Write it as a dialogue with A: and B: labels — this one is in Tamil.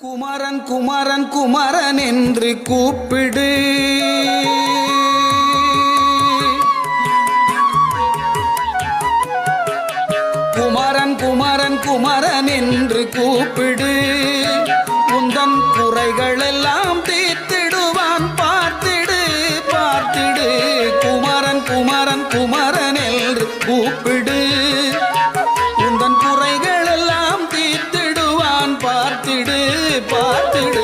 A: குமரன் குமரன் குமரன் என்று கூப்பிடு. குமரன் குமரன் குமரன் என்று கூப்பிடு. உந்தன் குறைகள் எல்லாம் தீர்த்திடுவான். பார்த்திடு பார்த்திடு. குமரன் குமரன் குமரன் என்று கூப்பிடு. உந்தன் குறைகள் எல்லாம் தீர்த்திடுவான். பார்த்திடு பார்த்திடு.